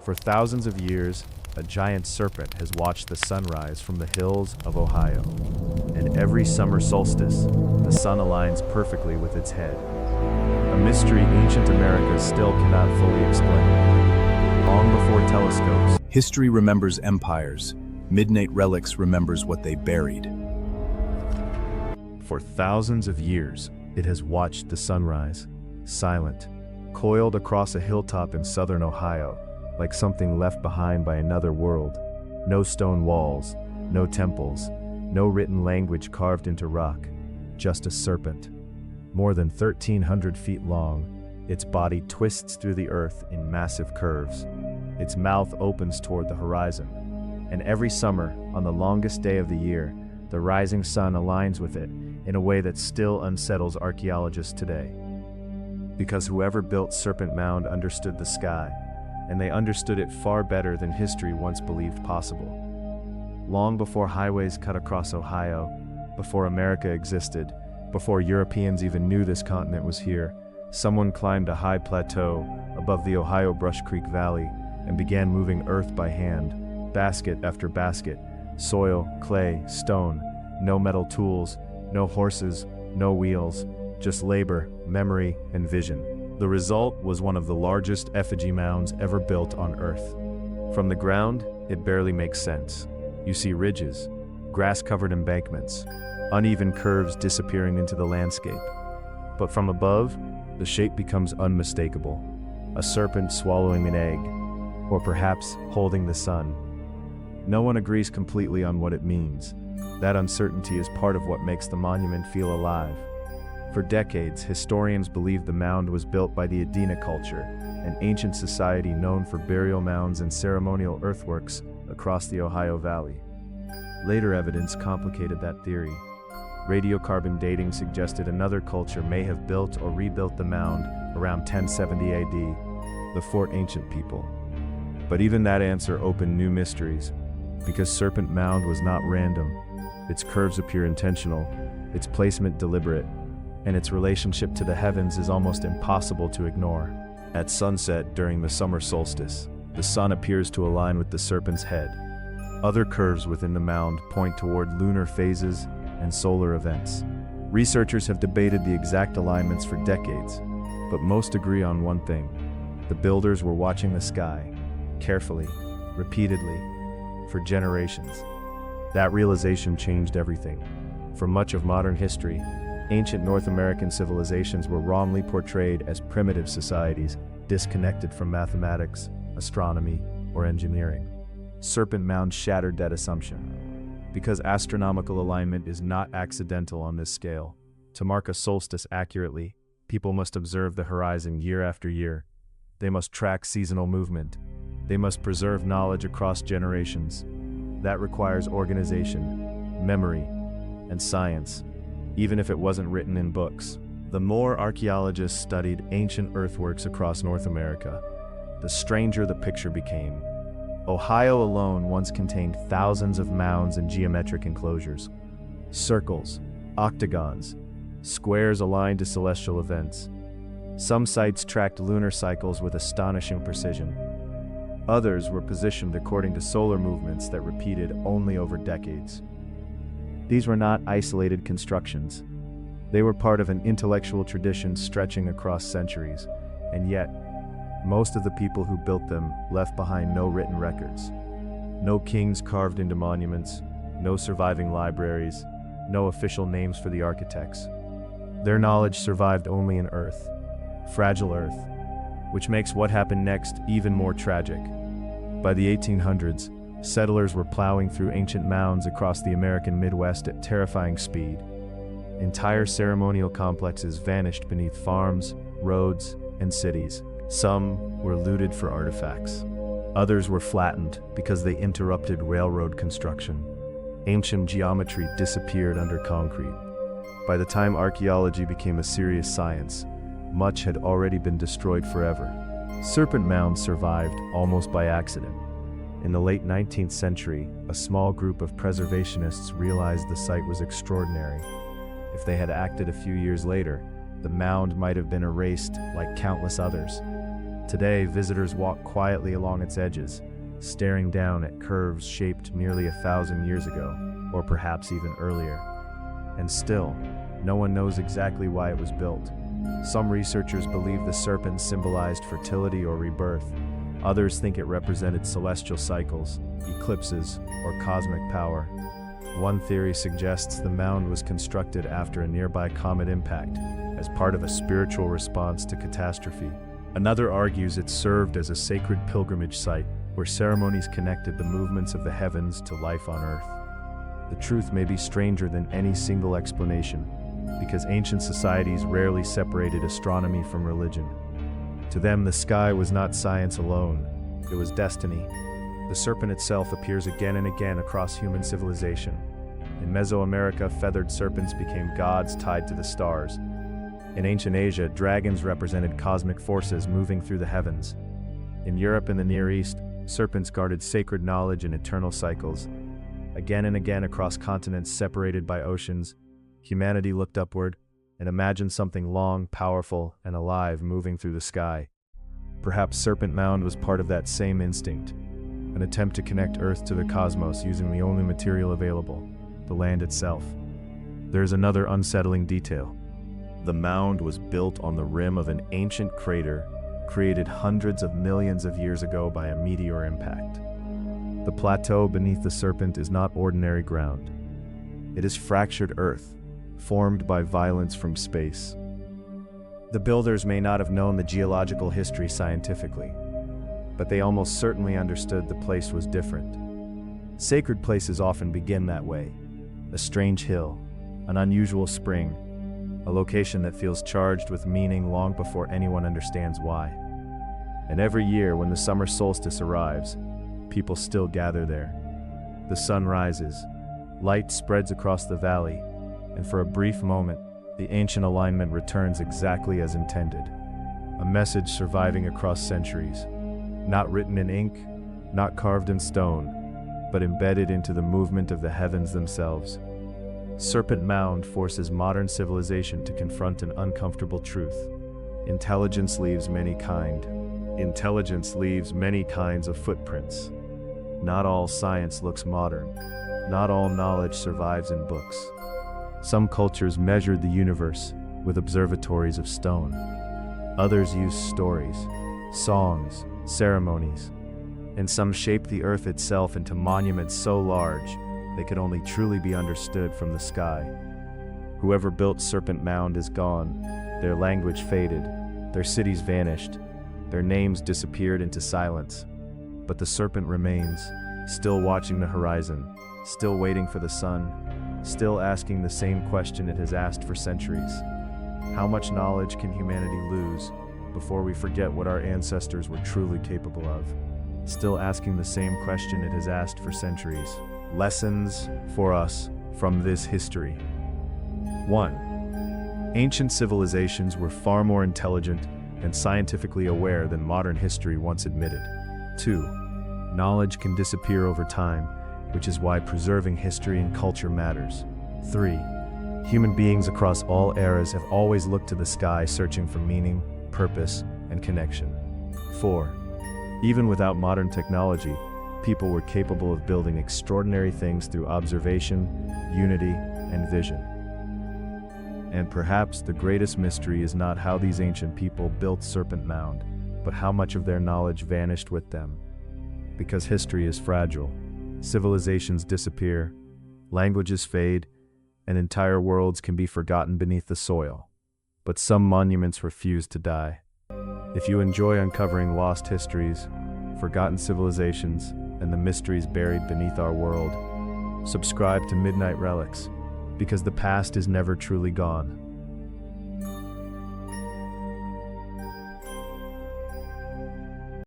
For thousands of years, a giant serpent has watched the sunrise from the hills of Ohio. And every summer solstice, the sun aligns perfectly with its head. A mystery ancient America still cannot fully explain. Long before telescopes, History remembers empires. Midnight Relics remembers what they buried. for thousands of years, it has watched the sunrise, silent, coiled across a hilltop in southern Ohio, like something left behind by another world. No stone walls, no temples, no written language carved into rock, just a serpent. More than 1,300 feet long, its body twists through the earth in massive curves. Its mouth opens toward the horizon. And every summer, on the longest day of the year, the rising sun aligns with it in a way that still unsettles archaeologists today. Because whoever built Serpent Mound understood the sky, and they understood it far better than history once believed possible. Long before highways cut across Ohio, before America existed, before Europeans even knew this continent was here, someone climbed a high plateau above the Ohio Brush Creek Valley and began moving earth by hand, basket after basket, soil, clay, stone, no metal tools, no horses, no wheels, just labor, memory, and vision. The result was one of the largest effigy mounds ever built on Earth. From the ground, it barely makes sense. You see ridges, grass-covered embankments, uneven curves disappearing into the landscape. But from above, the shape becomes unmistakable. A serpent swallowing an egg, or perhaps holding the sun. No one agrees completely on what it means. That uncertainty is part of what makes the monument feel alive. For decades, historians believed the mound was built by the Adena culture, an ancient society known for burial mounds and ceremonial earthworks across the Ohio Valley. Later evidence complicated that theory. Radiocarbon dating suggested another culture may have built or rebuilt the mound around 1070 AD, the Fort Ancient people. But even that answer opened new mysteries, because Serpent Mound was not random. Its curves appear intentional, its placement deliberate, and its relationship to the heavens is almost impossible to ignore. At sunset during the summer solstice, the sun appears to align with the serpent's head. Other curves within the mound point toward lunar phases and solar events. Researchers have debated the exact alignments for decades, but most agree on one thing. The builders were watching the sky, carefully, repeatedly, for generations. That realization changed everything. For much of modern history, ancient North American civilizations were wrongly portrayed as primitive societies, disconnected from mathematics, astronomy, or engineering. Serpent Mound shattered that assumption. Because astronomical alignment is not accidental on this scale, to mark a solstice accurately, people must observe the horizon year after year. They must track seasonal movement. They must preserve knowledge across generations. That requires organization, memory, and science, even if it wasn't written in books. The more archaeologists studied ancient earthworks across North America, the stranger the picture became. Ohio alone once contained thousands of mounds and geometric enclosures. Circles, octagons, squares aligned to celestial events. Some sites tracked lunar cycles with astonishing precision. Others were positioned according to solar movements that repeated only over decades. These were not isolated constructions. They were part of an intellectual tradition stretching across centuries, and yet, most of the people who built them left behind no written records. No kings carved into monuments, no surviving libraries, no official names for the architects. Their knowledge survived only in earth, fragile earth, which makes what happened next even more tragic. By the 1800s, settlers were plowing through ancient mounds across the American Midwest at terrifying speed. Entire ceremonial complexes vanished beneath farms, roads, and cities. Some were looted for artifacts. Others were flattened because they interrupted railroad construction. Ancient geometry disappeared under concrete. By the time archaeology became a serious science, much had already been destroyed forever. Serpent Mound survived almost by accident. In the late 19th century, a small group of preservationists realized the site was extraordinary. If they had acted a few years later, the mound might have been erased like countless others. Today, visitors walk quietly along its edges, staring down at curves shaped nearly 1,000 years ago, or perhaps even earlier. And still, no one knows exactly why it was built. Some researchers believe the serpent symbolized fertility or rebirth. Others think it represented celestial cycles, eclipses, or cosmic power. One theory suggests the mound was constructed after a nearby comet impact, as part of a spiritual response to catastrophe. Another argues it served as a sacred pilgrimage site, where ceremonies connected the movements of the heavens to life on Earth. The truth may be stranger than any single explanation, because ancient societies rarely separated astronomy from religion. To them, the sky was not science alone, it was destiny. The serpent itself appears again and again across human civilization. In Mesoamerica, feathered serpents became gods tied to the stars. In ancient Asia, dragons represented cosmic forces moving through the heavens. In Europe and the Near East, serpents guarded sacred knowledge and eternal cycles. Again and again across continents separated by oceans, humanity looked upward and imagined something long, powerful, and alive moving through the sky. Perhaps Serpent Mound was part of that same instinct, an attempt to connect Earth to the cosmos using the only material available, the land itself. There is another unsettling detail. The mound was built on the rim of an ancient crater created hundreds of millions of years ago by a meteor impact. The plateau beneath the serpent is not ordinary ground. It is fractured earth, formed by violence from space. The builders may not have known the geological history scientifically, but they almost certainly understood the place was different. Sacred places often begin that way. A strange hill, an unusual spring, a location that feels charged with meaning long before anyone understands why. And every year when the summer solstice arrives, people still gather there. The sun rises, light spreads across the valley, and for a brief moment, the ancient alignment returns exactly as intended. A message surviving across centuries, not written in ink, not carved in stone, but embedded into the movement of the heavens themselves. Serpent Mound forces modern civilization to confront an uncomfortable truth. Intelligence leaves many kinds of footprints. Not all science looks modern. Not all knowledge survives in books. Some cultures measured the universe with observatories of stone. Others used stories, songs, ceremonies, and some shaped the earth itself into monuments so large they could only truly be understood from the sky. Whoever built Serpent Mound is gone. Their language faded, their cities vanished, their names disappeared into silence. But the serpent remains, still watching the horizon, still waiting for the sun, still asking the same question it has asked for centuries. How much knowledge can humanity lose before we forget what our ancestors were truly capable of? Still asking the same question it has asked for centuries. Lessons for us from this history. 1. Ancient civilizations were far more intelligent and scientifically aware than modern history once admitted. 2. Knowledge can disappear over time, which is why preserving history and culture matters. 3. Human beings across all eras have always looked to the sky searching for meaning, purpose, and connection. 4. Even without modern technology, people were capable of building extraordinary things through observation, unity, and vision. And perhaps the greatest mystery is not how these ancient people built Serpent Mound, but how much of their knowledge vanished with them. Because history is fragile, civilizations disappear, languages fade, and entire worlds can be forgotten beneath the soil. But some monuments refuse to die. If you enjoy uncovering lost histories, forgotten civilizations, and the mysteries buried beneath our world, subscribe to Midnight Relics, because the past is never truly gone.